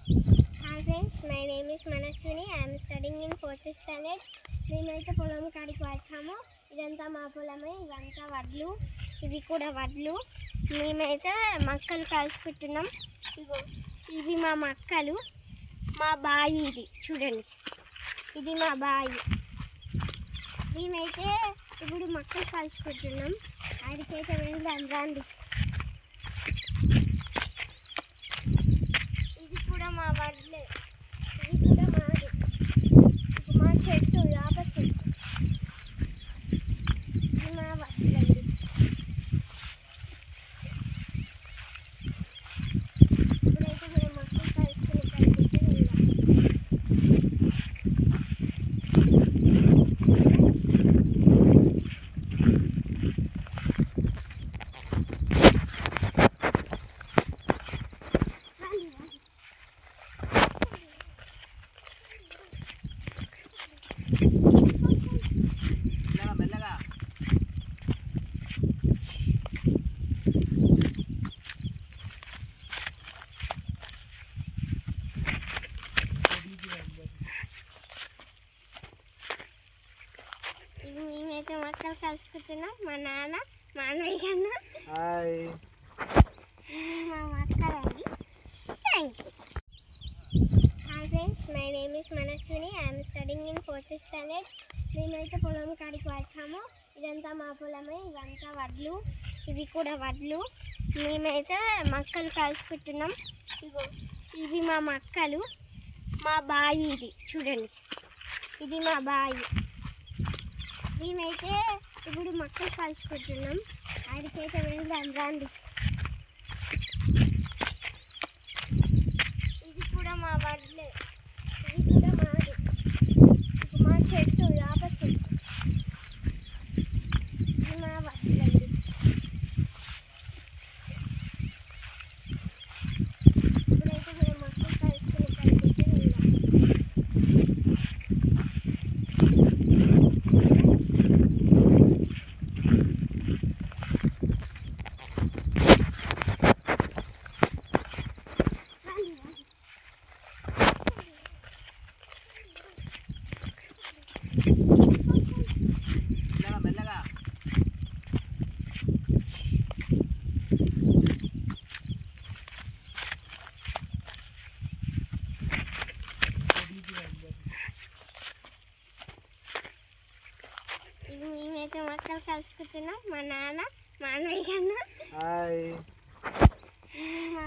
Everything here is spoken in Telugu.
Hi friends, my name is Manaswini. I am studying in 4th standard. మేమైతే పొలం కాడికి వచ్చాము. ఇదంతా మా పొలమే, ఇదంతా వడ్లు, ఇవి కూడా వడ్లు. మేమైతే మక్కలు కాల్చుకుంటున్నాం. ఇగో ఇవి మా మక్కలు, మా బాయి ఇది చూడండి, ఇది మా బాయి. మేమైతే ఇప్పుడు మక్కలు కాల్చుకుంటున్నాం. ఆడికైతే వెళ్దాం రండి. ఇది కూడా మా వడ్లే, ఇది కూడా మాది. ఇది మా చెట్టు, యాప చెట్టు, ఇది మా వడ్లండి. ఇప్పుడైతే మనం మొత్తం కలుసుకుని కలిపి వెళ్దాం. మేమైతే మొక్కలు కలుసుకుంటున్నాం. మా నాన్న, మా అన్నయ్య అన్న, మా మొక్కలండి. Thank you. Hi friends, my name is Manasvini. I'm studying in 4th standard. మేమైతే పొలం కాడికి వచ్చాము. ఇదంతా మా పొలమే, ఇదంతా వడ్లు, ఇవి కూడా వడ్లు. మేమైతే మక్కలు కాల్చుకుంటున్నాం. ఇగో ఇవి మా మక్కలు, మా బాయి ఇది చూడండి, ఇది మా బాయి. మేమైతే ఇప్పుడు మక్కలు కాల్చుకుంటున్నాం. ఆడికైతే వెళ్దాం రండి. ఇది కూడా మా వడ్లే, ఇది కూడా మాది. ఇది మా చెట్టు, యాప చెట్టు, ఇది మా వడ్లండి. ఇప్పుడైతే మనం మక్కలు కాల్చుకుని కలిపి వెళ్దాం. మేమైతే మొక్కలు కలుసుకుంటున్నాం. మా నాన్న, మా అన్నయ్య అన్న, మా